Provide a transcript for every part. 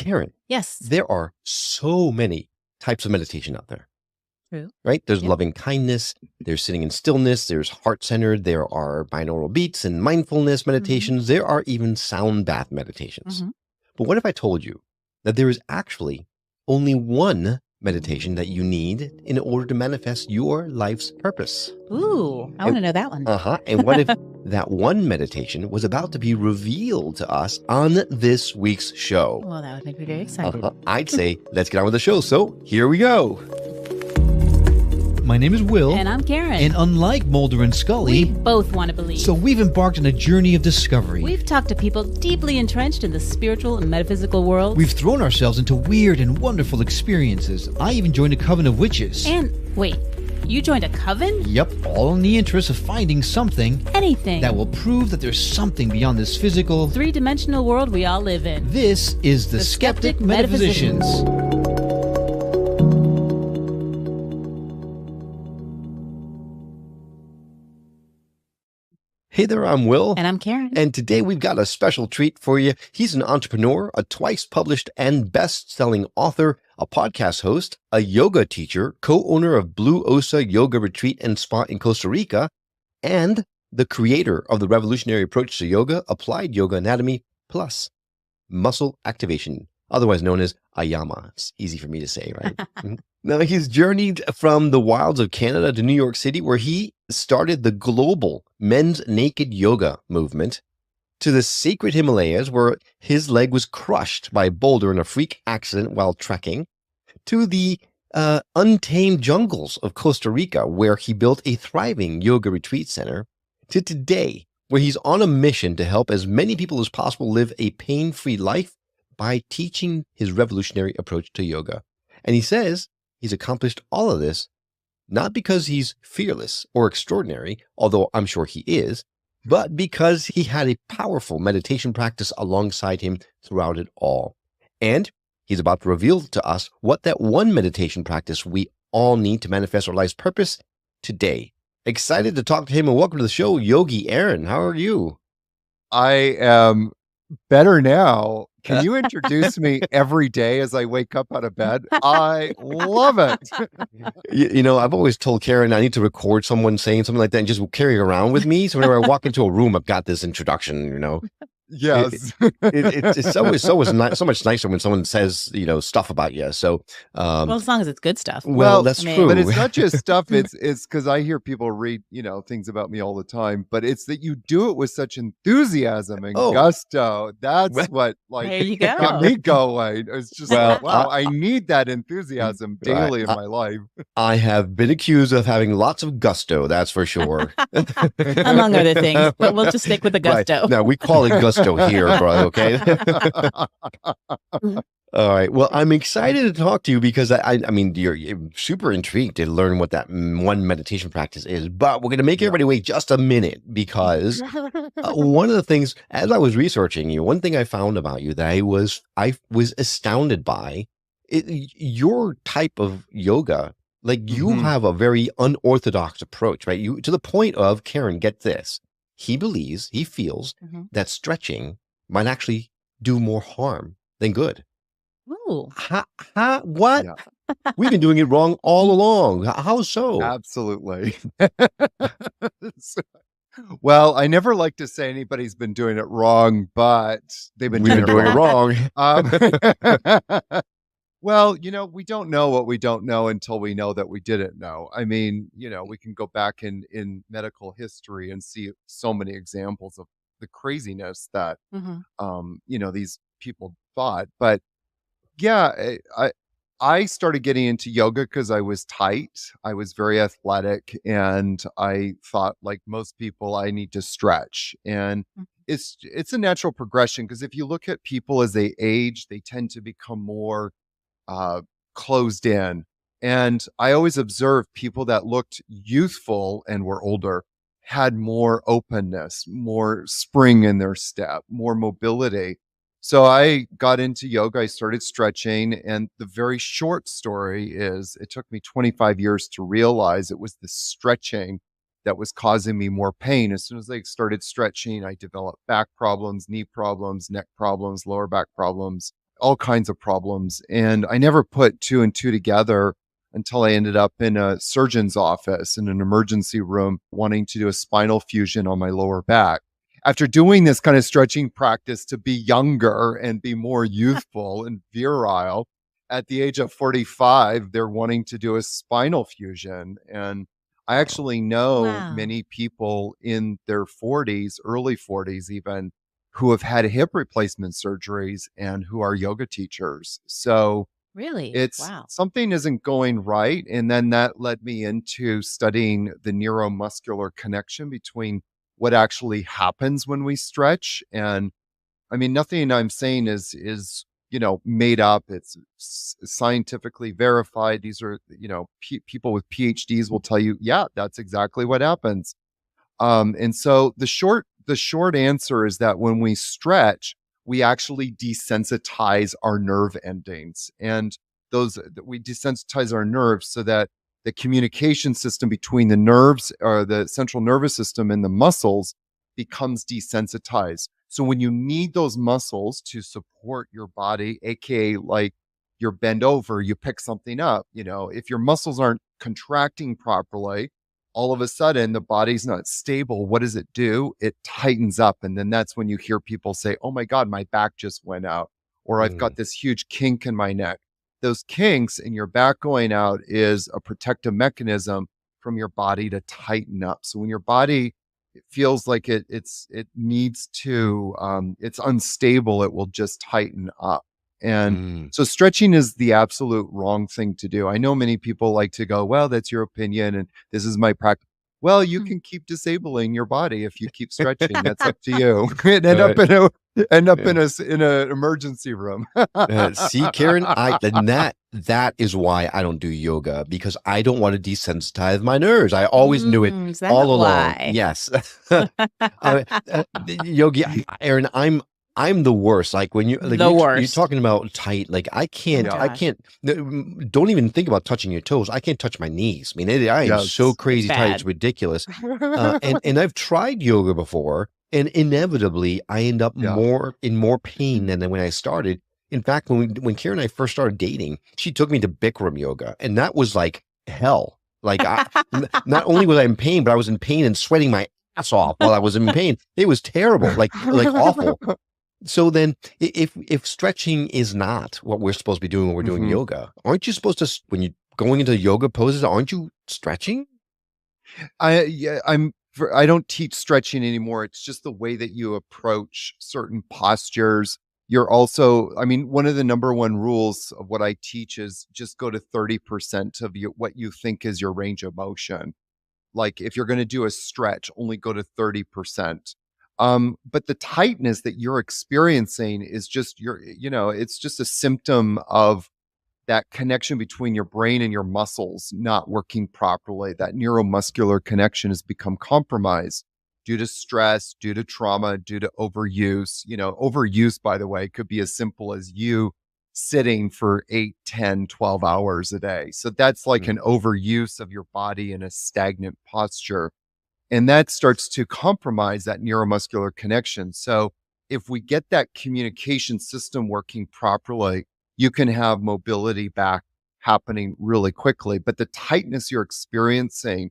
Karen, Yes. there are so many types of meditation out there. True. Right? There's loving kindness, there's sitting in stillness, there's heart-centered, there are binaural beats and mindfulness meditations, there are even sound bath meditations. But what if I told you that there is actually only one meditation that you need in order to manifest your life's purpose? Ooh, I want to know that one. And what if that one meditation was about to be revealed to us on this week's show? Well, that would make me very excited. I'd say, let's get on with the show. So here we go. My name is Will. And I'm Karen. And unlike Mulder and Scully, we both want to believe. So we've embarked on a journey of discovery. We've talked to people deeply entrenched in the spiritual and metaphysical world. We've thrown ourselves into weird and wonderful experiences. I even joined a coven of witches. And wait, you joined a coven? Yep, all in the interest of finding something. Anything. That will prove that there's something beyond this physical, three-dimensional world we all live in. This is the Skeptic Metaphysicians. Hey there, I'm Will. And I'm Karen. And today we've got a special treat for you. He's an entrepreneur, a twice published and best-selling author, a podcast host, a yoga teacher, co-owner of Blue Osa Yoga Retreat and Spa in Costa Rica, and the creator of the revolutionary approach to yoga, Applied Yoga Anatomy plus Muscle Activation, otherwise known as AYAMA. It's easy for me to say, right? Now, he's journeyed from the wilds of Canada to New York City, where he started the global men's naked yoga movement, to the sacred Himalayas, where his leg was crushed by a boulder in a freak accident while trekking, to the untamed jungles of Costa Rica, where he built a thriving yoga retreat center, to today, where he's on a mission to help as many people as possible live a pain-free life by teaching his revolutionary approach to yoga. And he says he's accomplished all of this not because he's fearless or extraordinary, although I'm sure he is, but because he had a powerful meditation practice alongside him throughout it all. And he's about to reveal to us what that one meditation practice we all need to manifest our life's purpose today. Excited to talk to him, and welcome to the show, Yogi Aaron. How are you? I am better now. Can you introduce me every day as I wake up out of bed? I love it. You know, I've always told Karen I need to record someone saying something like that and just carry it around with me. So whenever I walk into a room, I've got this introduction, you know. Yes. It's so much nicer when someone says, you know, stuff about you. So, well, as long as it's good stuff. Well, that's true. But it's not just stuff. It's because I hear people read, you know, things about me all the time. But it's that you do it with such enthusiasm and gusto. That's what there you go. got me going. It's just wow, I need that enthusiasm daily in my life. I have been accused of having lots of gusto. That's for sure. Among other things, but we'll just stick with the gusto. Right. No, we call it gusto here, bro. Okay. All right. Well, I'm excited to talk to you because I mean, you're super intrigued to learn what that one meditation practice is, but we're going to make everybody wait just a minute because one of the things, as I was researching you, one thing I found about you that I was astounded by your type of yoga. Like you have a very unorthodox approach, right? You to the point of, Karen, get this. He feels that stretching might actually do more harm than good. Ooh. What? Yeah. We've been doing it wrong all along. How so? Absolutely. Well, I never like to say anybody's been doing it wrong, but we've been doing it wrong. Well, you know, we don't know what we don't know until we know that we didn't know. I mean, you know, we can go back in medical history and see so many examples of the craziness that, you know, these people thought. But yeah, I started getting into yoga because I was tight. I was very athletic, and I thought, like most people, I need to stretch. And it's a natural progression because if you look at people as they age, they tend to become more closed in. And I always observed people that looked youthful and were older had more openness, more spring in their step, more mobility. So I got into yoga. I started stretching. And the very short story is it took me 25 years to realize it was the stretching that was causing me more pain. As soon as I started stretching, I developed back problems, knee problems, neck problems, lower back problems. all kinds of problems. And I never put two and two together until I ended up in a surgeon's office in an emergency room wanting to do a spinal fusion on my lower back. After doing this kind of stretching practice to be younger and be more youthful and virile, at the age of 45, they're wanting to do a spinal fusion. And I actually know Wow. many people in their 40s, early 40s even, who have had hip replacement surgeries and who are yoga teachers. So Really? it's Wow. something isn't going right. And then that led me into studying the neuromuscular connection between what actually happens when we stretch. And I mean, nothing I'm saying is made up. It's scientifically verified. These are people with PhDs will tell you, yeah, that's exactly what happens. And so the short answer is that when we stretch, we actually desensitize our nerve endings, and we desensitize our nerves so that the communication system between the nerves or the central nervous system and the muscles becomes desensitized. So when you need those muscles to support your body, aka like you're bent over, you pick something up, if your muscles aren't contracting properly, all of a sudden the body's not stable. What does it do? It tightens up. And then that's when you hear people say, oh my God, my back just went out, or I've got this huge kink in my neck. Those kinks in your back going out is a protective mechanism from your body to tighten up. So when your body it feels like it needs to it's unstable, it will just tighten up. And Mm. so stretching is the absolute wrong thing to do. I know many people like to go, well, that's your opinion and this is my practice. Well, you Hmm. can keep disabling your body if you keep stretching. That's up to you. And end Right. up Yeah. in an emergency room. See, Karen, that is why I don't do yoga, because I don't want to desensitize my nerves. I always knew it Is that all along. why? Yes. Yogi Aaron, I'm the worst. Like when The you're worst. talking about tight, like I Oh, I gosh. can't. Don't even think about touching your toes. I can't touch my knees. I mean, I am so Yes. crazy tight, it's bad. ridiculous. And I've tried yoga before, and inevitably I end up Yeah. in more pain than when I started. In fact, when Karen and I first started dating, she took me to Bikram yoga, and that was like hell. Like not only was I in pain, but I was in pain and sweating my ass off while I was in pain. It was terrible, like awful. So then, if stretching is not what we're supposed to be doing when we're doing Mhm. yoga, aren't you supposed to when you're going into yoga poses? Aren't you stretching? I don't teach stretching anymore. It's just the way that you approach certain postures. You're also, I mean, one of the number one rules of what I teach is just go to 30% of what you think is your range of motion. Like if you're going to do a stretch, only go to 30%. But the tightness that you're experiencing is just it's just a symptom of that connection between your brain and your muscles not working properly. That neuromuscular connection has become compromised due to stress, due to trauma, due to overuse. Overuse, by the way, could be as simple as you sitting for 8, 10, 12 hours a day. So that's like Mm. an overuse of your body in a stagnant posture. And that starts to compromise that neuromuscular connection. So if we get that communication system working properly, you can have mobility back happening really quickly. But the tightness you're experiencing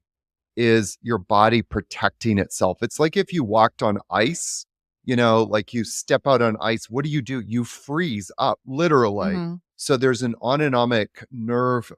is your body protecting itself. It's like if you walked on ice, like you step out on ice, what do? You freeze up, literally. Mhm. So there's an autonomic nerve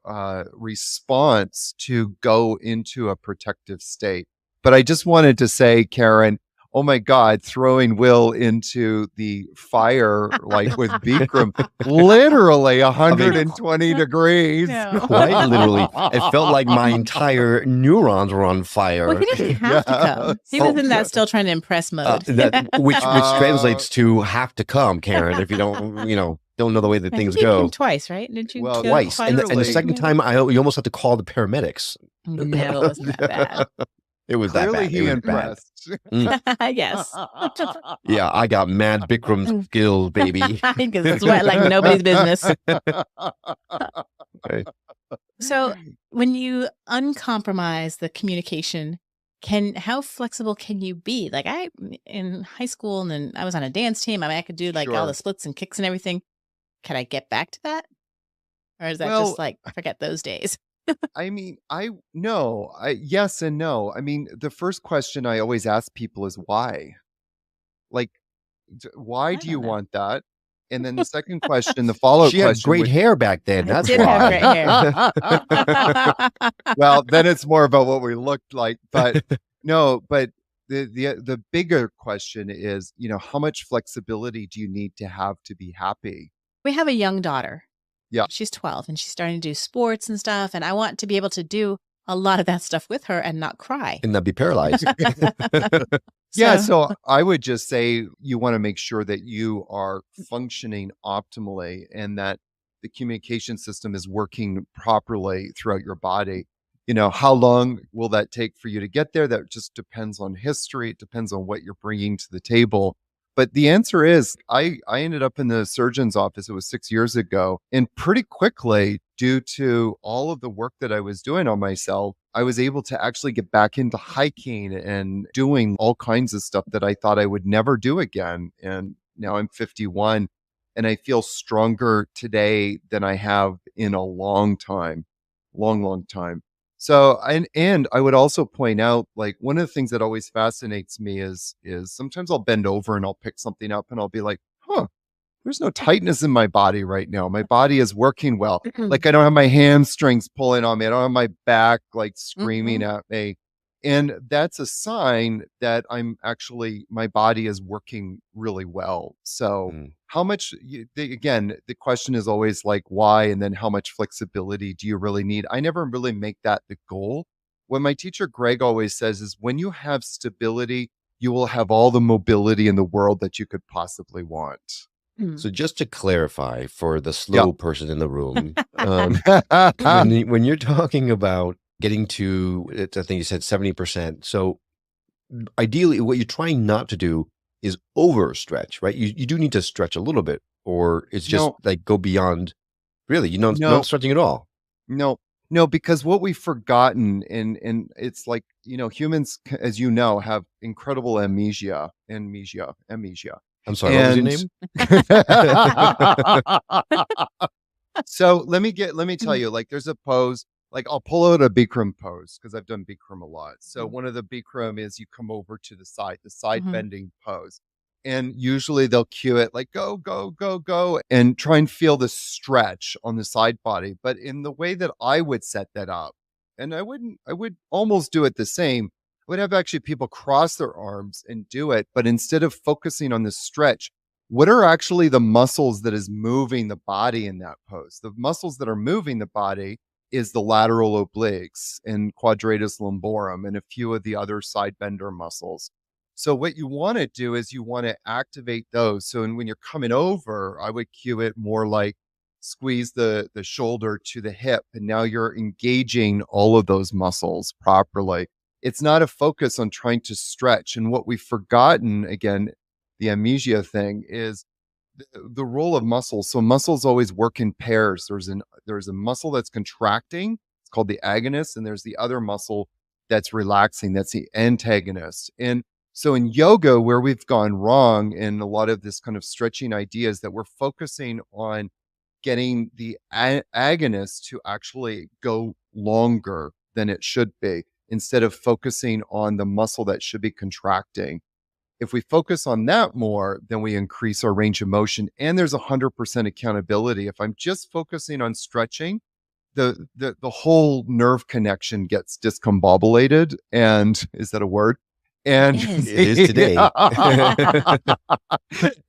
response to go into a protective state. But I just wanted to say, Karen, oh my God, throwing Will into the fire like with Bikram, literally I mean, 120 degrees. No. quite literally, it felt like my entire neurons were on Well, fire. he didn't have to come. He was Oh, in yeah. that still trying to impress mode. Which Uh, translates to have to come, Karen. If you don't know the way that I things think you came go. twice, right? Didn't you Well, go Twice, and twice? the clearly, second time, you almost have to call the paramedics. No, it wasn't that bad. It was that clearly bad. It he was bad. impressed. Mm. Yes. Yeah, I got mad Bikram skills, baby. I can sweat like nobody's business. Right. So when you uncompromise the communication, how flexible can you be? Like in high school, and then I was on a dance team. I mean, I could do like all the Sure. splits and kicks and everything. can I get back to that? Or is that Well, just like, forget those days? I mean, yes and no. I mean, the first question I always ask people is why? Like, why I do you don't know. want that? And then the second question, the follow-up She had question great would hair back then. I That's did have great why. hair. well, then it's more about what we looked like. But no, but the bigger question is, how much flexibility do you need to have to be happy? We have a young daughter. Yeah. She's 12 and she's starting to do sports and stuff. And I want to be able to do a lot of that stuff with her and not cry. And not be paralyzed. Yeah, so I would just say you want to make sure that you are functioning optimally and that the communication system is working properly throughout your body. How long will that take for you to get there? That just depends on history. It depends on what you're bringing to the table. But the answer is I ended up in the surgeon's office. It was 6 years ago. And pretty quickly, due to all of the work that I was doing on myself, I was able to actually get back into hiking and doing all kinds of stuff that I thought I would never do again. And now I'm 51 and I feel stronger today than I have in a long time, long time. So, and I would also point out, like, one of the things that always fascinates me is sometimes I'll bend over and I'll pick something up and I'll be like, there's no tightness in my body right now. My body is working well. Like, I don't have my hamstrings pulling on me. I don't have my back like screaming at me. And that's a sign that my body is working really well. So how much, again, the question is always like, why? And then how much flexibility do you really need? I never really make that the goal. What my teacher, Greg, always says is when you have stability, you will have all the mobility in the world that you could possibly want. So just to clarify for the slow person in the room, when you're talking about getting to, I think you said 70%. So ideally, what you're trying not to do is overstretch, right? You do need to stretch a little bit, or it's just like go beyond. Really, not stretching at all. No, because what we've forgotten, and it's like, humans, as you know, have incredible amnesia. I'm sorry, what was your name? So let me tell you, like, there's a pose, like, I'll pull out a Bikram pose because I've done Bikram a lot. So one of the Bikram is you come over to the side bending pose. And usually they'll cue it like, go, go, go, go, and try and feel the stretch on the side body. But in the way that I would set that up, and I would almost do it the same. I would have actually people cross their arms and do it. But instead of focusing on the stretch, what are actually the muscles that is moving the body in that pose? The muscles that are moving the body is the lateral obliques and quadratus lumborum and a few of the other side bender muscles. So what you want to do is you want to activate those. So when you're coming over, I would cue it more like squeeze the shoulder to the hip. And now you're engaging all of those muscles properly. It's not a focus on trying to stretch. And what we've forgotten, again, the amnesia thing, is the role of muscles. So muscles always work in pairs. There's a muscle that's contracting. It's called the agonist. And there's the other muscle that's relaxing. That's the antagonist. And so in yoga, where we've gone wrong in a lot of this kind of stretching ideas, that we're focusing on getting the agonist to actually go longer than it should be, instead of focusing on the muscle that should be contracting. If we focus on that more, then we increase our range of motion, and there's 100% accountability. If I'm just focusing on stretching, the whole nerve connection gets discombobulated. And is that a word? And it is today.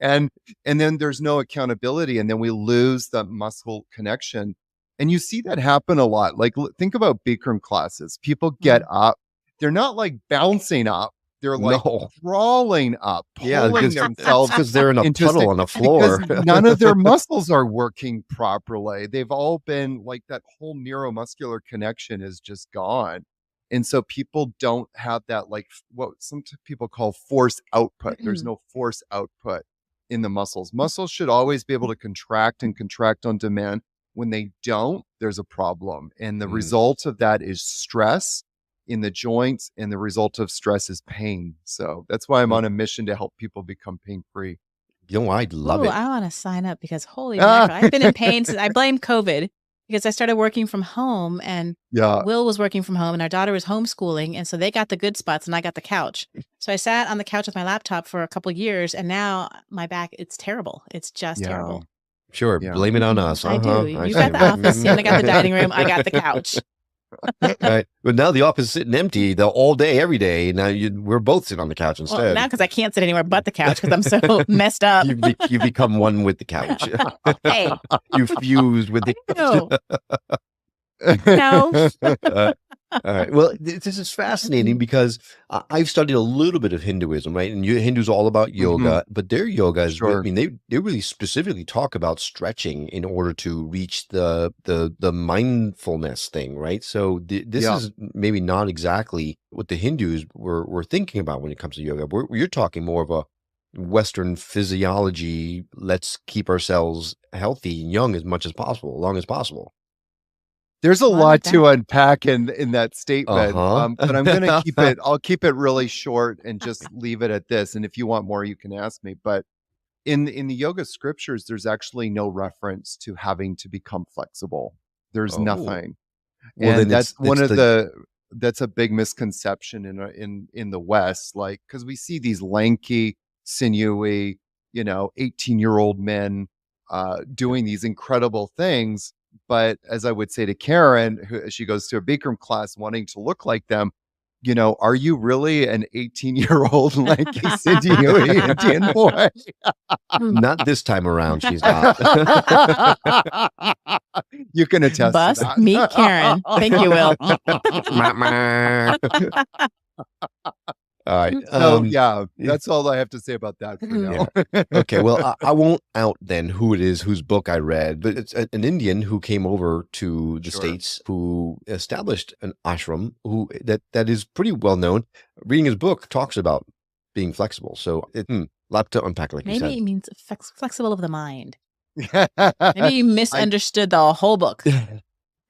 and then there's no accountability, and then we lose the muscle connection. And you see that happen a lot. Like, think about Bikram classes. People get up, they're not like bouncing up, they're like crawling up, pulling themselves because they're in a puddle on the floor. Because none of their muscles are working properly. They've all been like, that whole neuromuscular connection is just gone. And so people don't have that, like, what some people call force output. There's no force output in the muscles. Muscles should always be able to contract and contract on demand. When they don't, there's a problem. And the result of that is stress in the joints, and the result of stress is pain. So that's why I'm on a mission to help people become pain-free. I'd love Ooh, it. I want to sign up because holy mackerel, I've been in pain since I blame COVID because I started working from home and Yeah. Will was working from home and our daughter was homeschooling. And so they got the good spots and I got the couch. So I sat on the couch with my laptop for a couple years and now my back, it's terrible. It's just Yeah. terrible. Sure. Yeah. Blame it on us. I do. You see. got the office and I got the dining room. I got the couch. Right. But now the office is sitting empty all day, every day. Now we're both sitting on the couch instead. Well, now because I can't sit anywhere but the couch because I'm so messed up. You become one with the couch. Hey. You fused with the No. All right. Well, this is fascinating because I've studied a little bit of Hinduism, right? And Hindu's all about yoga, but their yoga is, Sure. I mean, they really specifically talk about stretching in order to reach the mindfulness thing, right? So this is maybe not exactly what the Hindus were thinking about when it comes to yoga. You're talking more of a Western physiology. Let's keep ourselves healthy and young as much as possible, long as possible. There's a lot to unpack in that statement, Uh-huh. but I'm going to keep it. I'll keep it really short and just leave it at this. And if you want more, you can ask me. But in the yoga scriptures, there's actually no reference to having to become flexible. There's nothing. Well, And then that's that's a big misconception in the West, like, because we see these lanky, sinewy, 18-year-old men doing these incredible things. But as I would say to Karen, as she goes to a Bikram class wanting to look like them, are you really an 18-year-old lanky, sinewy Indian boy? Not this time around, she's not. You can attest Bust to that. meet Karen. Thank you, Will. All right. So that's all I have to say about that for now. Okay. Well, I won't out then who it is, whose book I read, but it's an Indian who came over to the States, who established an ashram, that is pretty well known. Reading his book talks about being flexible. So a lot to unpack, like you said. Maybe it means flexible of the mind. Maybe you misunderstood the whole book.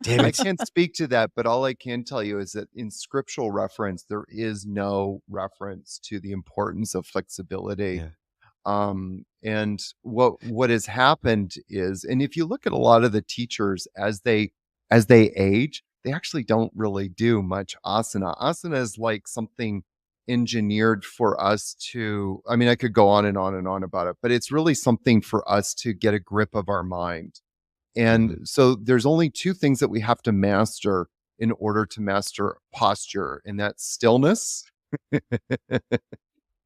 Damn I it. can't speak to that, but all I can tell you is that in scriptural reference, there is no reference to the importance of flexibility. Yeah. And what has happened is, and if you look at a lot of the teachers as they age, they actually don't really do much asana. Asana is like something engineered for us to, I mean, I could go on and on and on about it, but it's really something for us to get a grip of our mind. And so there's only two things that we have to master in order to master posture, and that's stillness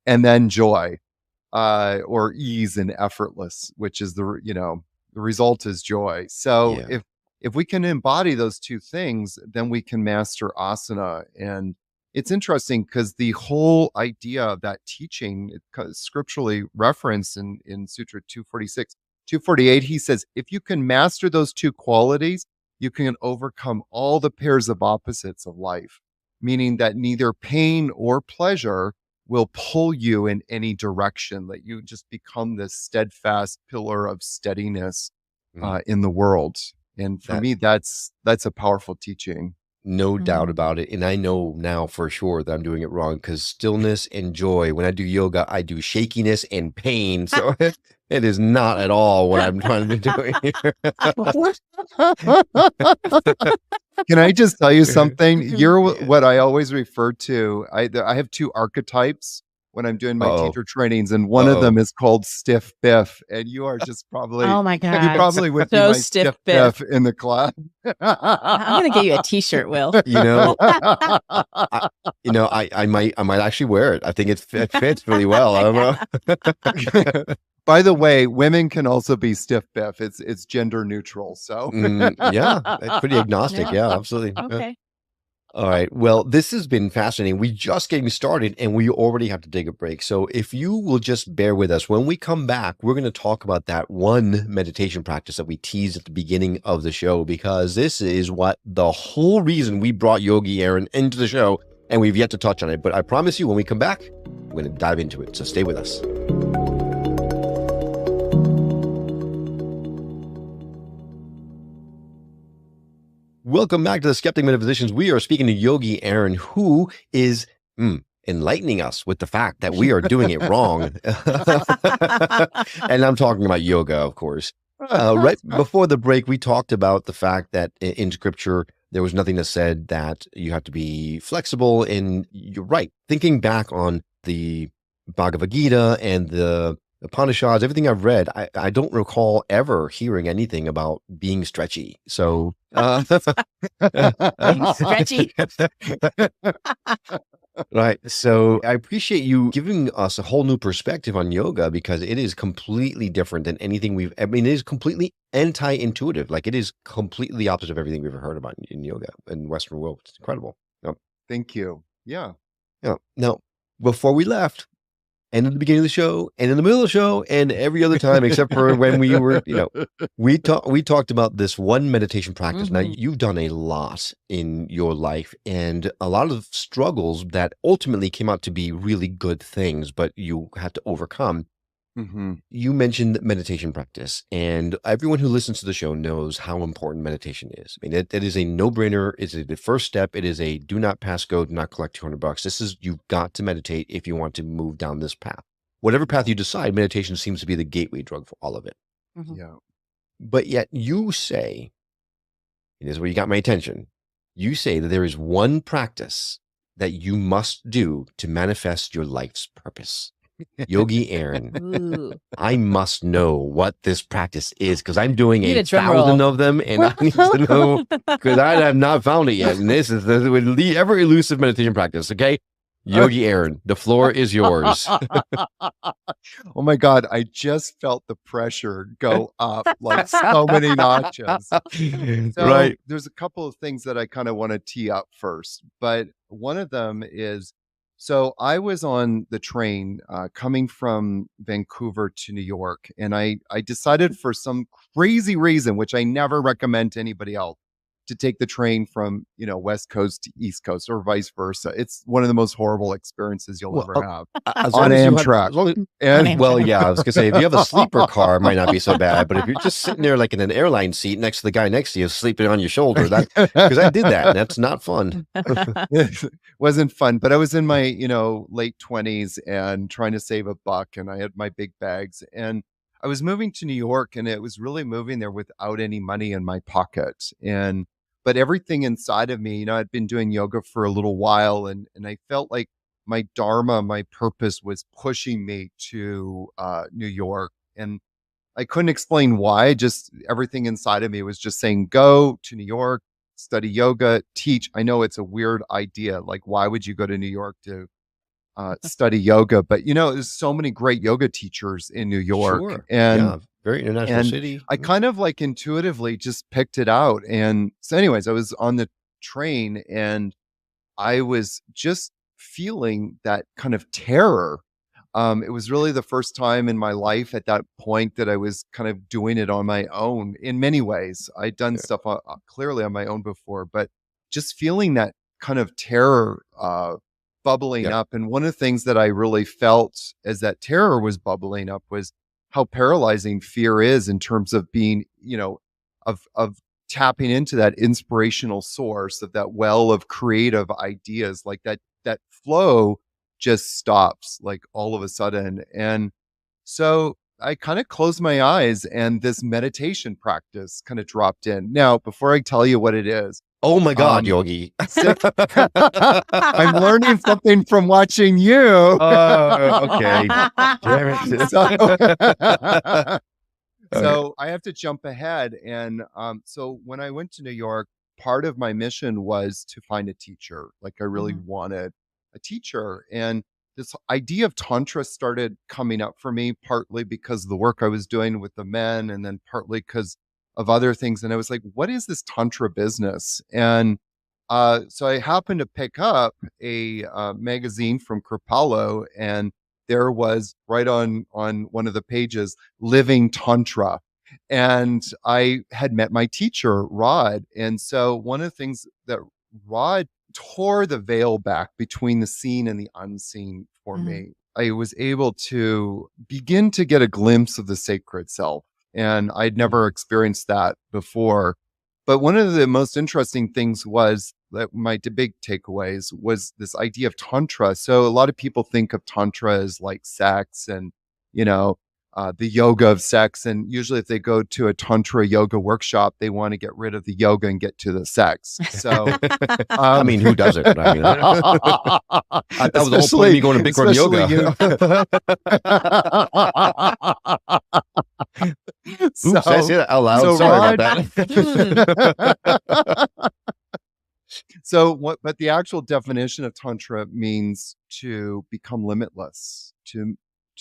and then joy, or ease and effortless, which is the result is joy. So if we can embody those two things, then we can master asana. And it's interesting because the whole idea of that teaching, scripturally referenced in Sutra 246, 248, he says, if you can master those two qualities, you can overcome all the pairs of opposites of life, meaning that neither pain or pleasure will pull you in any direction, that you just become this steadfast pillar of steadiness in the world. And for me, that's a powerful teaching. No doubt about it. And I know now for sure that I'm doing it wrong, because stillness and joy, when I do yoga, I do shakiness and pain. So it is not at all what I'm trying to do here. Can I just tell you something? You're what I always refer to. I have two archetypes when I'm doing my teacher trainings, and one of them is called stiff Biff, and you are just probably, oh my God, you probably would be my stiff Biff in the class. I'm gonna get you a T-shirt, Will. I might actually wear it. I think it fits really well. I don't know. By the way, women can also be stiff Biff. It's gender neutral. So yeah, it's pretty agnostic. Yeah, absolutely. Okay. All right. Well, this has been fascinating. We're just getting started and we already have to take a break. So if you will just bear with us, when we come back, we're going to talk about that one meditation practice that we teased at the beginning of the show, because this is what the whole reason we brought Yogi Aaron into the show, and we've yet to touch on it. But I promise you, when we come back, we're going to dive into it. So stay with us. Welcome back to the Skeptic Metaphysicians. We are speaking to Yogi Aaron, who is enlightening us with the fact that we are doing it wrong. And I'm talking about yoga, of course. Right before the break, we talked about the fact that in scripture, there was nothing that said that you have to be flexible. And you're right. Thinking back on the Bhagavad Gita and the Upanishads, everything I've read, I don't recall ever hearing anything about being stretchy. So, Stretchy. right. So I appreciate you giving us a whole new perspective on yoga, because it is completely different than anything it is completely anti-intuitive. Like, it is completely the opposite of everything we've ever heard about in yoga in Western world. It's incredible. Yep. Thank you. Yeah. Yeah. Now, before we left, and at the beginning of the show, and in the middle of the show, and every other time, except for when we were, we talked about this one meditation practice. Now, you've done a lot in your life, and a lot of struggles that ultimately came out to be really good things, but you had to overcome. You mentioned meditation practice, and everyone who listens to the show knows how important meditation is. I mean, it is a no-brainer. It's the first step. It is a do not pass go, do not collect $200. You've got to meditate if you want to move down this path. Whatever path you decide, meditation seems to be the gateway drug for all of it. Yeah. But yet you say, and this is where you got my attention, you say that there is one practice that you must do to manifest your life's purpose. Yogi Aaron, Ooh. I must know what this practice is, because I'm doing Need a drum 1,000 roll. of them, and I need to know, because I have not found it yet. And this is the ever elusive meditation practice. Okay, Yogi Aaron, the floor is yours. Oh my God, I just felt the pressure go up like so many notches. So Right. there's a couple of things that I kind of want to tee up first, but one of them is, so I was on the train coming from Vancouver to New York, and I decided for some crazy reason, which I never recommend to anybody else, to take the train from, West Coast to East Coast or vice versa. It's one of the most horrible experiences you'll ever have As on long as you Amtrak. and well, yeah, I was gonna say, if you have a sleeper car, it might not be so bad. But if you're just sitting there like in an airline seat next to the guy next to you sleeping on your shoulder, that, because I did that, and that's not fun. Wasn't fun, but I was in my, late 20s and trying to save a buck, and I had my big bags, and I was moving to New York, and it was really moving there without any money in my pocket. But everything inside of me, I'd been doing yoga for a little while, and I felt like my dharma, my purpose was pushing me to New York. And I couldn't explain why. Just everything inside of me was just saying, go to New York, study yoga, teach. I know it's a weird idea. Like, why would you go to New York to study yoga? But, there's so many great yoga teachers in New York. Sure. And Yeah, very international and city. I kind of like intuitively just picked it out. And so anyways, I was on the train and I was just feeling that kind of terror. It was really the first time in my life at that point that I was kind of doing it on my own in many ways. I'd done stuff clearly on my own before, but just feeling that kind of terror bubbling up. And one of the things that I really felt as that terror was bubbling up was how paralyzing fear is in terms of being, of tapping into that inspirational source, of that well of creative ideas, like that flow just stops like all of a sudden. And so I kind of closed my eyes and this meditation practice kind of dropped in. Now, before I tell you what it is, Oh my God, Yogi. I'm learning something from watching you. Okay. Damn it. So I have to jump ahead. And so when I went to New York, part of my mission was to find a teacher. Like, I really wanted a teacher. And this idea of Tantra started coming up for me, partly because of the work I was doing with the men, and then partly because of other things. And I was like, what is this Tantra business? And so I happened to pick up a magazine from Kripalu, and there was right on one of the pages, Living Tantra. And I had met my teacher, Rod. And so one of the things that Rod tore the veil back between the seen and the unseen for me. I was able to begin to get a glimpse of the sacred self. And I'd never experienced that before. But one of the most interesting things was my big takeaways was this idea of tantra. So a lot of people think of tantra as like sex and, you know, the yoga of sex. And usually if they go to a tantra yoga workshop, they want to get rid of the yoga and get to the sex. So, I mean, who doesn't? I mean, that was the whole point of me going to Bikram yoga. Oops, I say that out loud. So Sorry Rod- about that. But the actual definition of tantra means to become limitless, to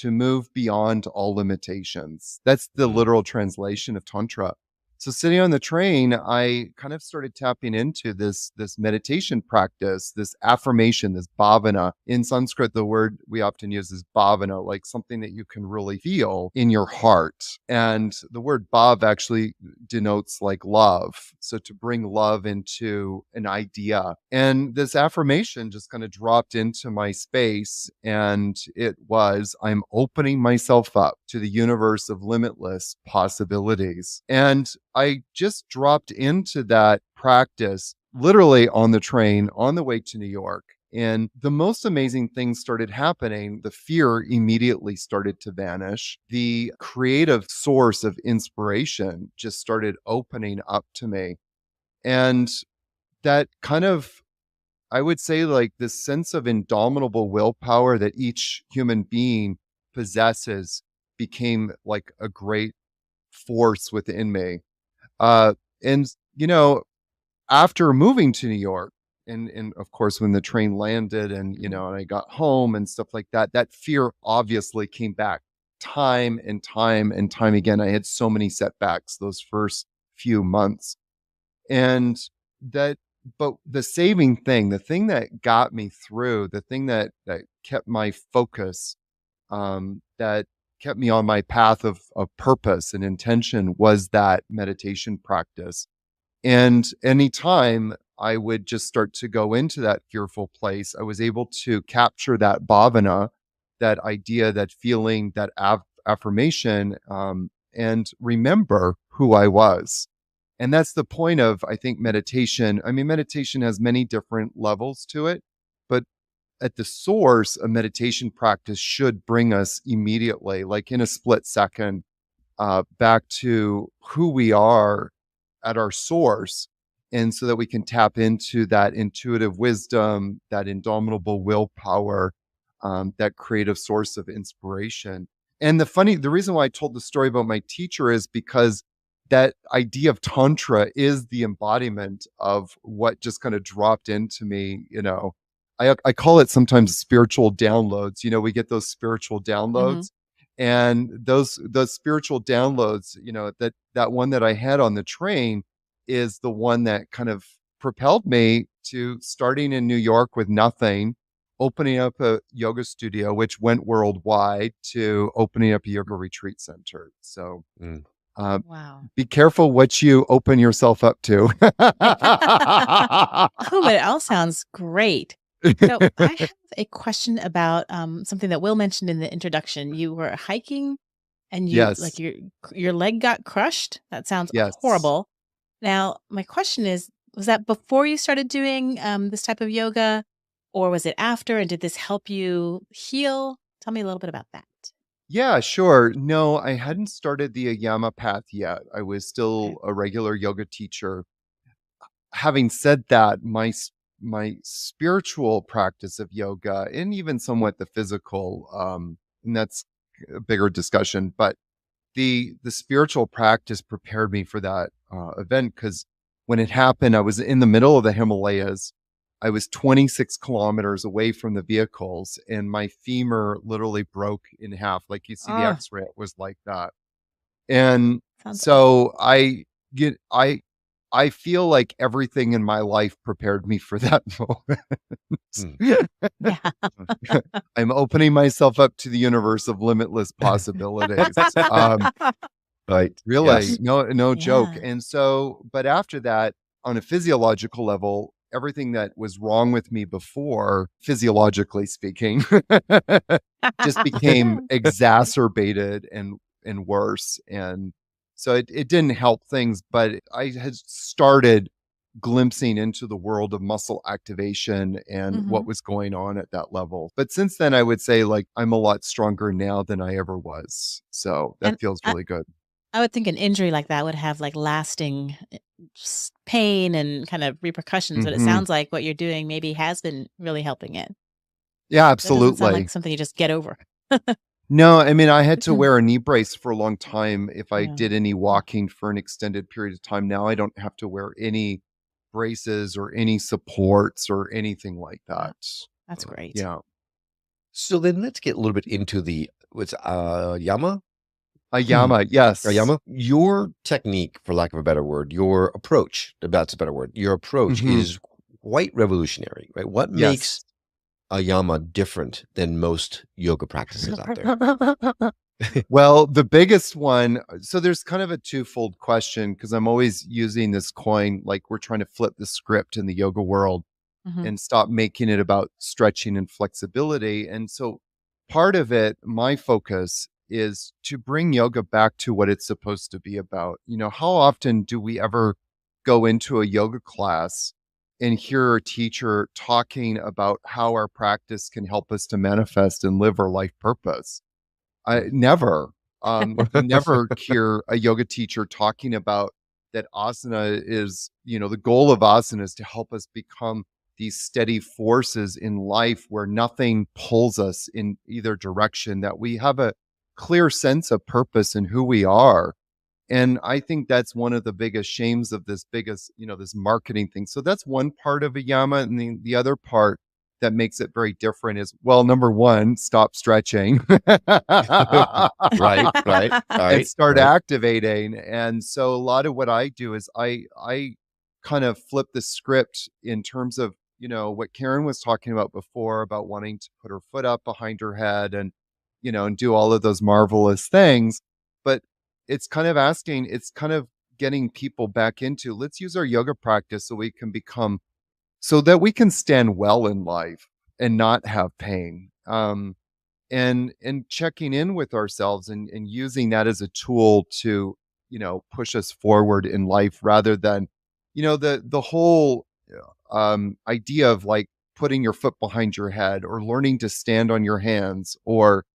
move beyond all limitations. That's the literal translation of tantra. So sitting on the train, I kind of started tapping into this meditation practice, this affirmation, this bhavana. In Sanskrit, the word we often use is bhavana, like something that you can really feel in your heart. And the word bhav actually denotes like love. So to bring love into an idea. And this affirmation just kind of dropped into my space. And it was, I'm opening myself up to the universe of limitless possibilities. And I just dropped into that practice literally on the train on the way to New York. And the most amazing things started happening. The fear immediately started to vanish. The creative source of inspiration just started opening up to me. And that kind of, I would say, like this sense of indomitable willpower that each human being possesses became like a great force within me. And, you know, after moving to New York, and of course, when the train landed and, you know, and I got home and stuff like that, that fear obviously came back time and time and time again. I had so many setbacks those first few months. And but the saving thing, the thing that got me through, the thing that kept my focus, that kept me on my path of purpose and intention was that meditation practice. And anytime I would just start to go into that fearful place, I was able to capture that bhavana, that idea, that feeling, that affirmation, and remember who I was. And that's the point of, I think, meditation. I mean, meditation has many different levels to it, but at the source, a meditation practice should bring us immediately, like in a split second, back to who we are at our source. And so that we can tap into that intuitive wisdom, that indomitable willpower, that creative source of inspiration. And the reason why I told the story about my teacher is because that idea of tantra is the embodiment of what just kind of dropped into me. You know, I call it sometimes spiritual downloads. You know, we get those spiritual downloads, and those spiritual downloads, you know, that one that I had on the train is the one that kind of propelled me to starting in New York with nothing, opening up a yoga studio, which went worldwide, to opening up a yoga retreat center. So Wow. be careful what you open yourself up to. Oh, but it all sounds great. So I have a question about something that Will mentioned in the introduction. You were hiking and you Yes. like your leg got crushed. That sounds Yes. horrible. Now, my question is, was that before you started doing this type of yoga, or was it after? And did this help you heal? Tell me a little bit about that. Yeah, sure. No, I hadn't started the Yama path yet. I was still a regular yoga teacher. Having said that, my spiritual practice of yoga, and even somewhat the physical, and that's a bigger discussion, but the spiritual practice prepared me for that event, because when it happened, I was in the middle of the Himalayas. I was 26 kilometers away from the vehicles, and my femur literally broke in half. Like you see the X-ray, it was like that. And Sounds so I feel like everything in my life prepared me for that moment. Yeah. I'm opening myself up to the universe of limitless possibilities. Right. Really, Yes. no joke. Yeah. And so, but after that, on a physiological level, everything that was wrong with me before, physiologically speaking, just became exacerbated and worse. And so it didn't help things, but I had started glimpsing into the world of muscle activation and what Mhm. was going on at that level. But since then, I would say like I'm a lot stronger now than I ever was. So that And feels I really good. I would think an injury like that would have, like, lasting, pain and kind of repercussions, but it Hmm. sounds like what you're doing maybe has been really helping it. Yeah, That doesn't sound like absolutely. something you just get over. No, I mean, I had to wear a knee brace for a long time if I Yeah. did any Mm. walking for an extended period of time. Now I don't have to wear any braces or any supports or anything like Wow, that. that's great. Yeah. So then let's get a little bit into the what's Yama? Ayama, yes. Yama? Your technique, for lack of a better word, your approach, that's a better word. Your approach Hmm. is quite revolutionary, right? What makes Yes. Yama different than most yoga practices out there? Well, the biggest one, so there's kind of a twofold question because I'm always using this coin, like we're trying to flip the script in the yoga world Mhm. and stop making it about stretching and flexibility. And so part of it, my focus is to bring yoga back to what it's supposed to be about. You know, how often do we ever go into a yoga class and hear a teacher talking about how our practice can help us to manifest and live our life purpose? I never. You never hear a yoga teacher talking about that asana is, you know, the goal of asana is to help us become these steady forces in life where nothing pulls us in either direction, that we have a clear sense of purpose in who we are. And I think that's one of the biggest shames of this biggest, you know, this marketing thing. So that's one part of a yama. And the other part that makes it very different is, well, number one, stop stretching Right, right, and right, start right. activating. And so a lot of what I do is I kind of flip the script in terms of, you know, what Karen was talking about before about wanting to put her foot up behind her head and, you know, and do all of those marvelous things. But it's kind of getting people back into, let's use our yoga practice so we can become, so that we can stand well in life and not have pain. And checking in with ourselves and using that as a tool to, you know, push us forward in life rather than, you know, the whole idea of like putting your foot behind your head or learning to stand on your hands or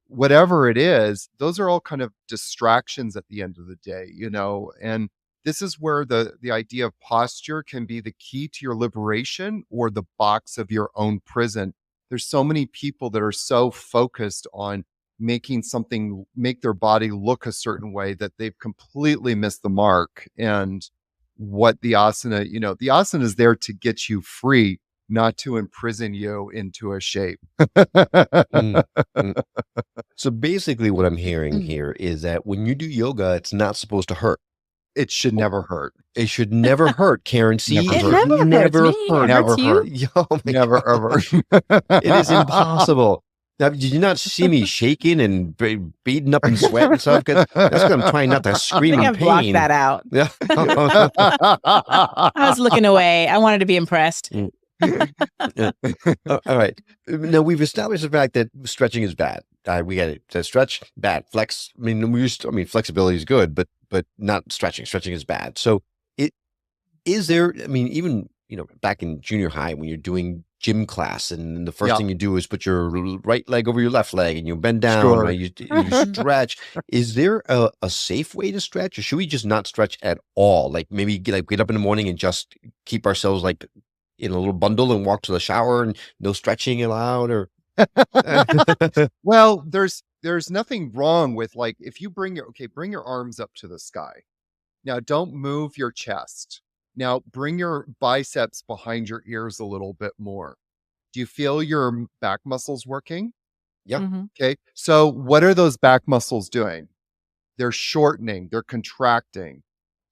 whatever it is. Those are all kind of distractions at the end of the day, you know. And this is where the idea of posture can be the key to your liberation or the box of your own prison. There's so many people that are so focused on making something, make their body look a certain way, that they've completely missed the mark. And what the asana, you know, the asana is there to get you free, not to imprison you into a shape. Mm, mm. So basically, what I'm hearing Mm. here is that when you do yoga, it's not supposed to hurt. It should never hurt. It should never hurt, Karen. See, Never it It hurt. should never hurts never me. It hurt. hurts Never you? hurt. Oh my Never God. ever. It is impossible. Now, did you not see me shaking and beating up in sweat and stuff? Because that's because I'm trying not to I scream think in I've blocked pain. that out. Yeah. I was looking away. I wanted to be impressed. Yeah. All right. Now we've established the fact that stretching is bad. We get it. So stretch bad. Flex. I mean, flexibility is good, but not stretching. Stretching is bad. So, it is there. I mean, even back in junior high when you're doing gym class, and the first Yeah, thing you do is put your right leg over your left leg, and you bend down. sure. Right. You stretch. Is there a safe way to stretch, or should we just not stretch at all? Like maybe get up in the morning and just keep ourselves like in a little bundle and walk to the shower and no stretching allowed, or Well, there's nothing wrong with, like, if you bring your arms up to the sky. Now don't move your chest. Now bring your biceps behind your ears a little bit more. Do you feel your back muscles working? yeah. Mhm. Okay. So what are those back muscles doing? They're shortening, they're contracting.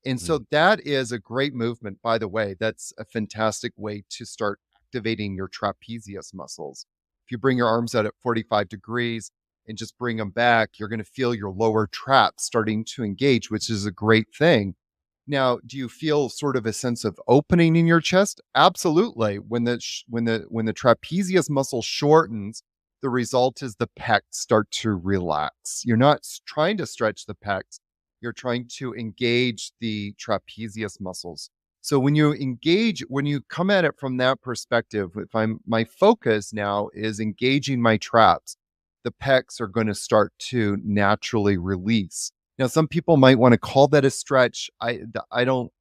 And so Mm. that is a great movement, by the way. That's a fantastic way to start activating your trapezius muscles. If you bring your arms out at 45 degrees and just bring them back, you're going to feel your lower trap starting to engage, which is a great thing. Now, do you feel sort of a sense of opening in your chest? Absolutely. When the trapezius muscle shortens, the result is the pecs start to relax. You're not trying to stretch the pecs, you're trying to engage the trapezius muscles. So when you engage, when you come at it from that perspective, my focus now is engaging my traps, the pecs are going to start to naturally release. Now, some people might want to call that a stretch. I don't,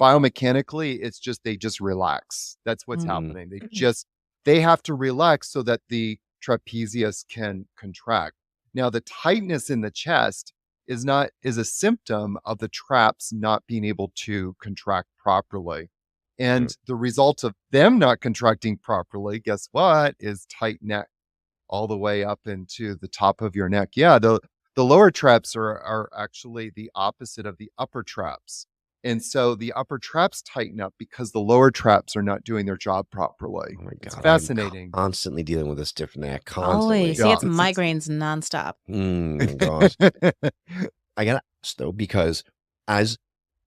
biomechanically, it's just, they just relax. That's what's happening. They have to relax so that the trapezius can contract. Now, the tightness in the chest is a symptom of the traps not being able to contract properly. And the result of them not contracting properly, guess what, is tight neck all the way up into the top of your neck. Yeah, the lower traps are actually the opposite of the upper traps. And so the upper traps tighten up because the lower traps are not doing their job properly. Oh my God. It's fascinating. I'm constantly dealing with this stiff neck. Constantly. Always. He gets migraines nonstop. My gosh. I got to ask though, because as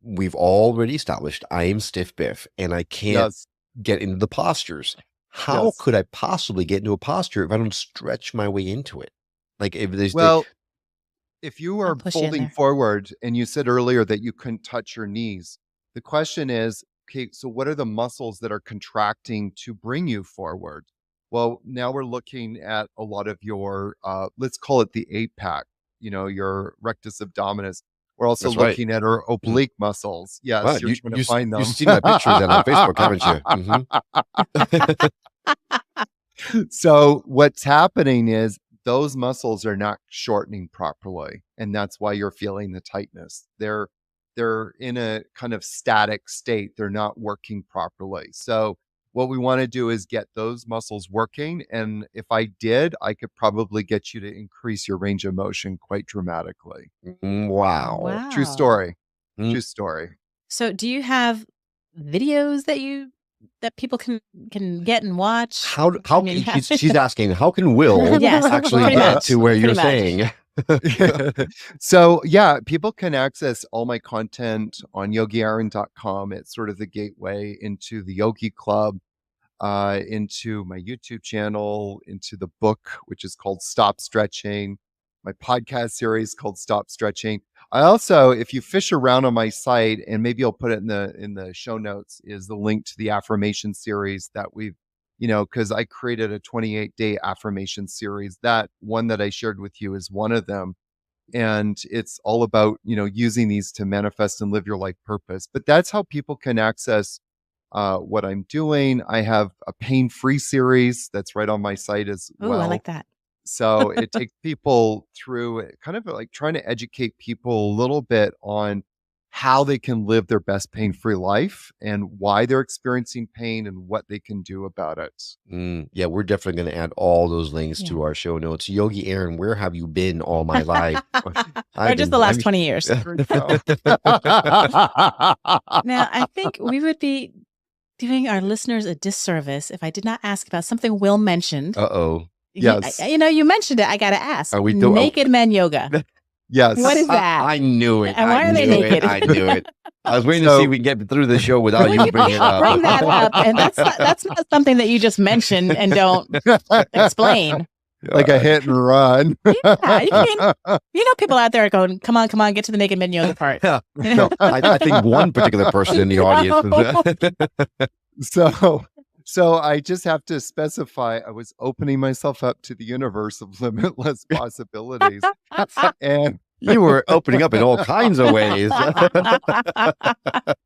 we've already established, I am stiff biff and I can't get into the postures. How could I possibly get into a posture if I don't stretch my way into it? Like if there's if you are folding forward and you said earlier that you couldn't touch your knees, the question is, okay, so what are the muscles that are contracting to bring you forward? Well, now we're looking at a lot of your, let's call it the APAC, your rectus abdominis. We're also looking at our oblique muscles. Yes, wow, you're trying to find them. You've seen my pictures on Facebook, haven't you? So what's happening is those muscles are not shortening properly. And that's why you're feeling the tightness. They're in a kind of static state. They're not working properly. So what we want to do is get those muscles working. And if I did, I could probably get you to increase your range of motion quite dramatically. Wow. True story. True story. So do you have videos that people can get and watch? How she's asking, how can Will actually get to where you're saying? So yeah, people can access all my content on yogiaaron.com. It's sort of the gateway into the Yogi Club, into my YouTube channel, into the book, which is called Stop Stretching, my podcast series called Stop Stretching. I also, if you fish around on my site, and maybe I'll put it in the show notes, is the link to the affirmation series that we've, because I created a 28-day affirmation series. That one that I shared with you is one of them. And it's all about, using these to manifest and live your life purpose. But that's how people can access what I'm doing. I have a pain-free series that's right on my site as well. Oh, I like that. So it takes people through kind of like trying to educate people a little bit on how they can live their best pain-free life and why they're experiencing pain and what they can do about it. Yeah, we're definitely going to add all those links to our show notes. Yogi Aaron, where have you been all my life? Or just the last 20 years. Now, I think we would be doing our listeners a disservice if I did not ask about something Will mentioned. Uh-oh. Yes. You mentioned it. I got to ask. Are we naked men yoga? Yes. What is that? I knew it. And why are they naked? I knew it. I was waiting to see if we can get through the show without you bringing it up. Bring that up. And that's not something that you just mention and don't explain. Like a hit and run. Yeah, people out there are going, come on, get to the naked men yoga part. Yeah. No, I think one particular person in the audience. So I just have to specify, I was opening myself up to the universe of limitless possibilities. And you were opening up in all kinds of ways.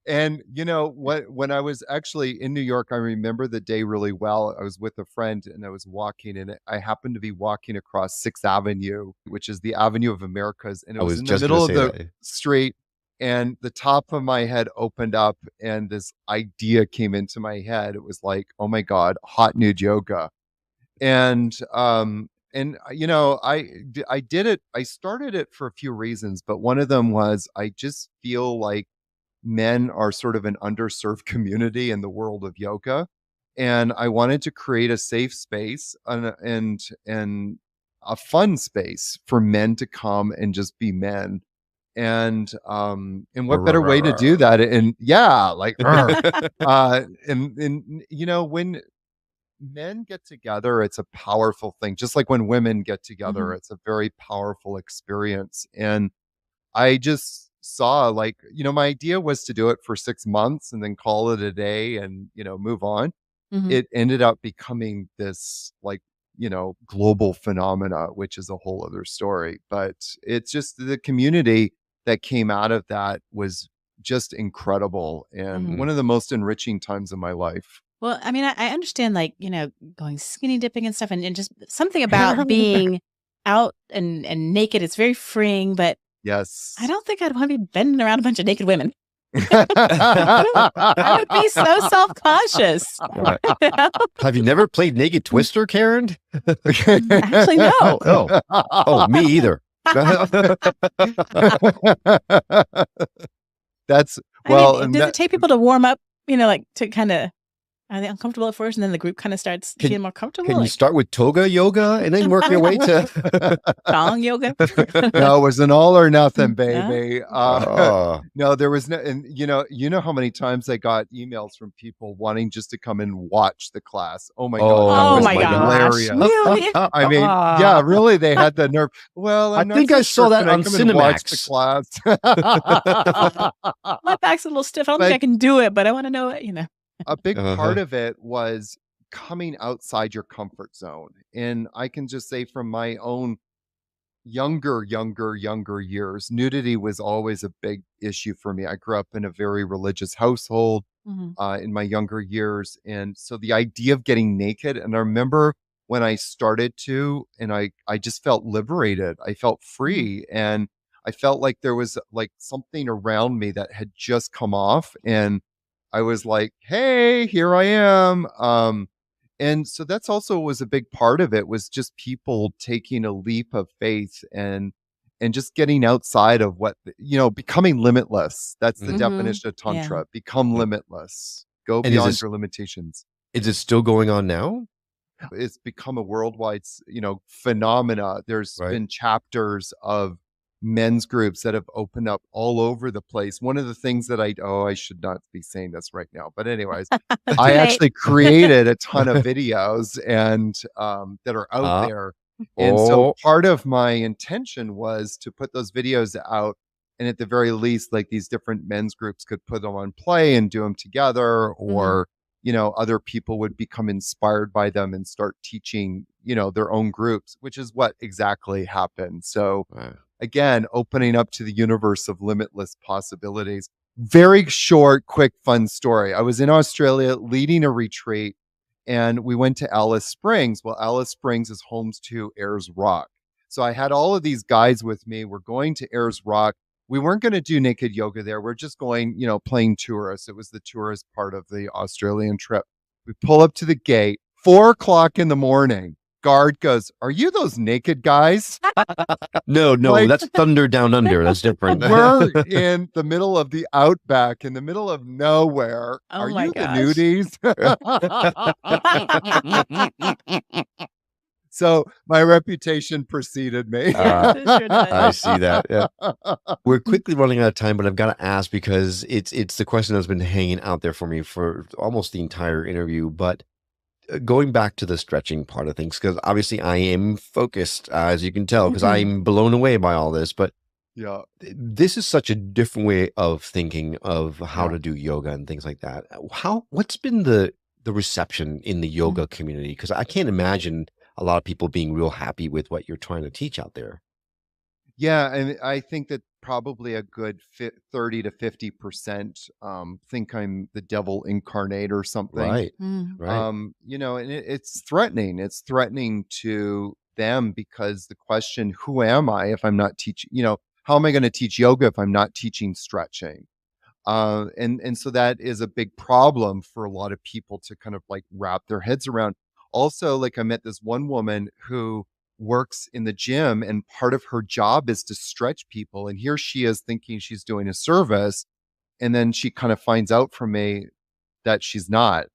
And when I was actually in New York, I remember the day really well. I was with a friend and I was walking, and I happened to be walking across 6th Avenue, which is the Avenue of Americas. And it was in the middle of the street. And the top of my head opened up and this idea came into my head. It was like, oh my God, hot nude yoga. And I did it. I started it for a few reasons, but one of them was I just feel like men are sort of an underserved community in the world of yoga. And I wanted to create a safe space and a fun space for men to come and just be men. And what better way to do that? And when men get together, it's a powerful thing. Just like when women get together, it's a very powerful experience. And I just saw, like, my idea was to do it for 6 months and then call it a day and, move on. Mhm. It ended up becoming this, like, global phenomena, which is a whole other story. But it's just the community that came out of that was just incredible and Mhm. one of the most enriching times of my life. Well, I mean, I understand, like, going skinny dipping and stuff, and just something about being out and naked. It's very freeing, but Yes. I don't think I'd want to be bending around a bunch of naked women. I would be so self-conscious. Have you never played Naked Twister, Karen? Actually, no. Oh, me either. That's I well, mean, and does that, it take people to warm up, like to kind of, are they uncomfortable at first and then the group kind of starts Can- getting more comfortable? Can you Like start with toga yoga and then work your way to? thong yoga? no, it was an all or nothing, baby. Oh. No, there was no, and you know how many times I got emails from people wanting just to come and watch the class. Oh my god, that Oh was my gosh. hilarious. Really? I mean, yeah, really, they had the nerve. Well, I I'm not think so I saw sure. that Can I on come and watch the Cinemax. class. My back's a little stiff. I don't think But- I can do it, but I want to know it, A big Uh-huh. part of it was coming outside your comfort zone. And I can just say from my own younger years, nudity was always a big issue for me. I grew up in a very religious household Mhm. in my younger years. And so the idea of getting naked, and I remember when I started to, and I just felt liberated. I felt free. And I felt like there was like something around me that had just come off. And I was like, hey, here I am. And so that's also was a big part of it, was just people taking a leap of faith and just getting outside of becoming limitless. That's the Mhm. definition of Yeah. Tantra. Become limitless. Go And is beyond this- your limitations. Is it still going on now? It's become a worldwide, phenomena. There's Right. been chapters of men's groups that have opened up all over the place. One of the things that I should not be saying this right now, but anyways, I actually created a ton of videos and that are out there. And so part of my intention was to put those videos out, and at the very least, like, these different men's groups could put them on play and do them together, or other people would become inspired by them and start teaching, their own groups, which is what exactly happened. So Wow. again, opening up to the universe of limitless possibilities. Very short, quick, fun story. I was in Australia leading a retreat, and we went to Alice Springs. Well, Alice Springs is home to Ayers Rock. So I had all of these guys with me. We're going to Ayers Rock. We weren't going to do naked yoga there. We're just going, playing tourists. It was the tourist part of the Australian trip. We pull up to the gate, 4:00 in the morning. Guard goes, "Are you those naked guys?" No, Like- that's Thunder Down Under. That's different. We're in the middle of the outback, in the middle of nowhere. Oh Are my you gosh. the nudies? So my reputation preceded me. It sure does. I see that. Yeah. We're quickly running out of time, but I've got to ask because it's the question that's been hanging out there for me for almost the entire interview. But going back to the stretching part of things, because obviously I am focused, as you can tell, because I'm blown away by all this. But Yeah. this is such a different way of thinking of how Yeah. to do yoga and things like that. What's been the reception in the yoga community? Because I can't imagine a lot of people being real happy with what you're trying to teach out there. Yeah, and I think that probably a good 30 to 50% think I'm the devil incarnate or something. Right. Mm. Right. And it's threatening. It's threatening to them, because the question, who am I if I'm not teaching, how am I going to teach yoga if I'm not teaching stretching? And so that is a big problem for a lot of people to kind of like wrap their heads around. Also, like, I met this one woman who works in the gym, and part of her job is to stretch people. And here she is thinking she's doing a service. And then she kind of finds out from me that she's not,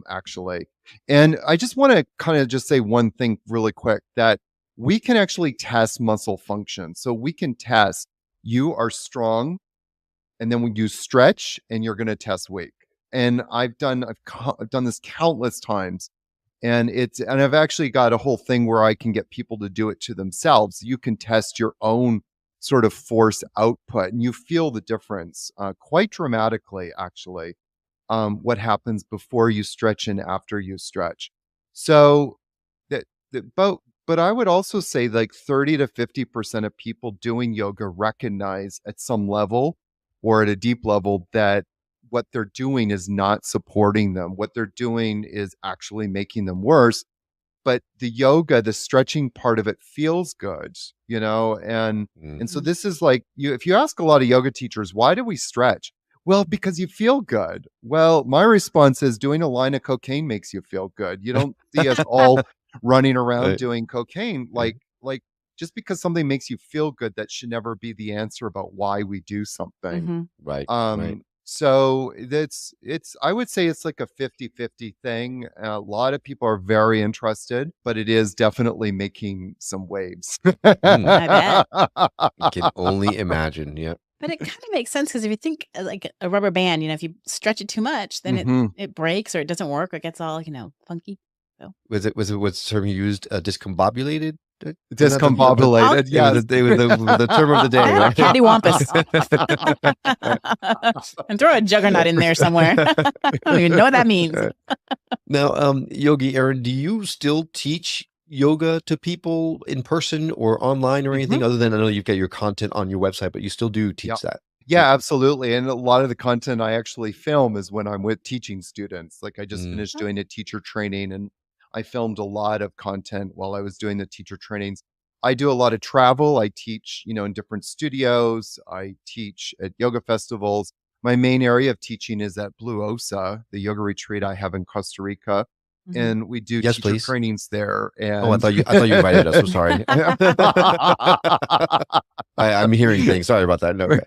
actually. And I just want to kind of just say one thing really quick, that we can actually test muscle function. So we can test, you are strong, and then when you stretch, and you're going to test weak. And I've done this countless times. And I've actually got a whole thing where I can get people to do it to themselves. You can test your own sort of force output, and you feel the difference quite dramatically, actually, what happens before you stretch and after you stretch. So but I would also say like 30 to 50% of people doing yoga recognize at some level or at a deep level that what they're doing is not supporting them. What they're doing is actually making them worse. But the yoga, the stretching part of it feels good, and so this is like, if you ask a lot of yoga teachers, why do we stretch? Well, because you feel good. Well, my response is doing a line of cocaine makes you feel good. You don't see us all running around doing cocaine. Like just because something makes you feel good, that should never be the answer about why we do something. Right. So I would say it's like a 50-50 thing. A lot of people are very interested, but it is definitely making some waves. I bet. I can only imagine. Yeah. But it kind of makes sense, because if you think like a rubber band, if you stretch it too much, then it breaks, or it doesn't work, or it gets all, funky. So. Was it what's the term you used? Discombobulated? Discombobulated. Yeah, it was the term of the day. Right? Cattywampus. And throw a juggernaut in there somewhere. I don't even know what that means. Now, Yogi Aaron, do you still teach yoga to people in person or online or anything other than, I know you've got your content on your website, but you still do teach that? Yeah, absolutely. And a lot of the content I actually film is when I'm with teaching students. Like I just finished doing a teacher training, and I filmed a lot of content while I was doing the teacher trainings. I do a lot of travel. I teach, in different studios. I teach at yoga festivals. My main area of teaching is at Blue Osa, the yoga retreat I have in Costa Rica. And we do teacher trainings there. And I thought you invited us. I'm sorry. I'm hearing things. Sorry about that. No,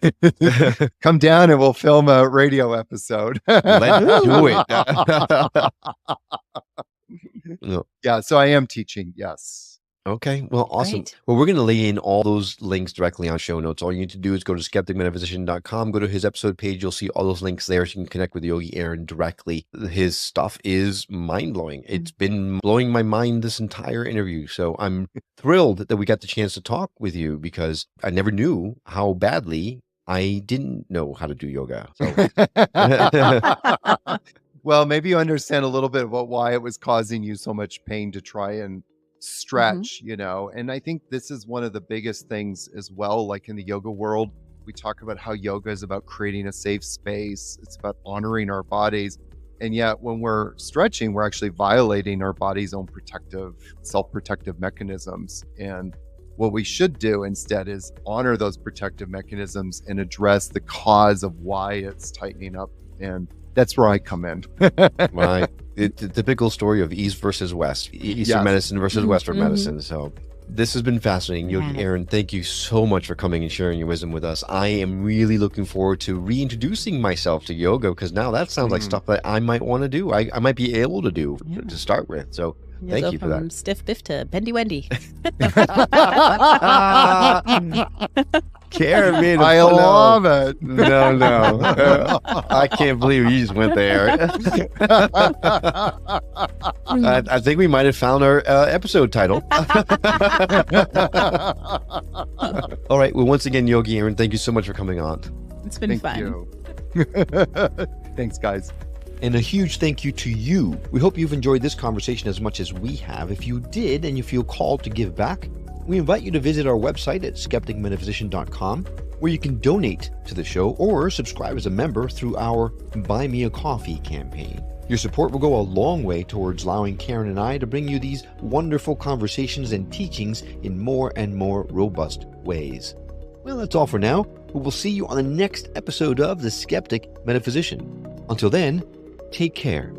come down and we'll film a radio episode. Let's do it. No. Yeah, so I am teaching. Yes. Okay, well, awesome. Great. Well, we're going to lay in all those links directly on show notes. All you need to do is go to skepticmetaphysician.com, go to his episode page. You'll see all those links there, so you can connect with Yogi Aaron directly. His stuff is mind-blowing. It's been blowing my mind this entire interview. So I'm thrilled that we got the chance to talk with you, because I never knew how badly I didn't know how to do yoga. So. Well, maybe you understand a little bit about why it was causing you so much pain to try and stretch, and I think this is one of the biggest things as well. Like in the yoga world, we talk about how yoga is about creating a safe space. It's about honoring our bodies. And yet when we're stretching, we're actually violating our body's own self-protective mechanisms. And what we should do instead is honor those protective mechanisms and address the cause of why it's tightening up. And that's where I come in. Right. The typical story of East versus West, Eastern medicine versus Western medicine. So this has been fascinating. Yogi Aaron, thank you so much for coming and sharing your wisdom with us. I am really looking forward to reintroducing myself to yoga, because now that sounds like stuff that I might want to do. I might be able to do to start with. So thank you for that. From stiff biff to bendy Wendy. Karen made I love it. No. I can't believe you just went there. I think we might have found our episode title. All right. Well, once again, Yogi Aaron, thank you so much for coming on. It's been fun. You. Thanks, guys. And a huge thank you to you. We hope you've enjoyed this conversation as much as we have. If you did and you feel called to give back, we invite you to visit our website at skepticmetaphysician.com, where you can donate to the show or subscribe as a member through our Buy Me a Coffee campaign. Your support will go a long way towards allowing Karen and I to bring you these wonderful conversations and teachings in more and more robust ways. Well, that's all for now. We will see you on the next episode of The Skeptic Metaphysician. Until then, take care.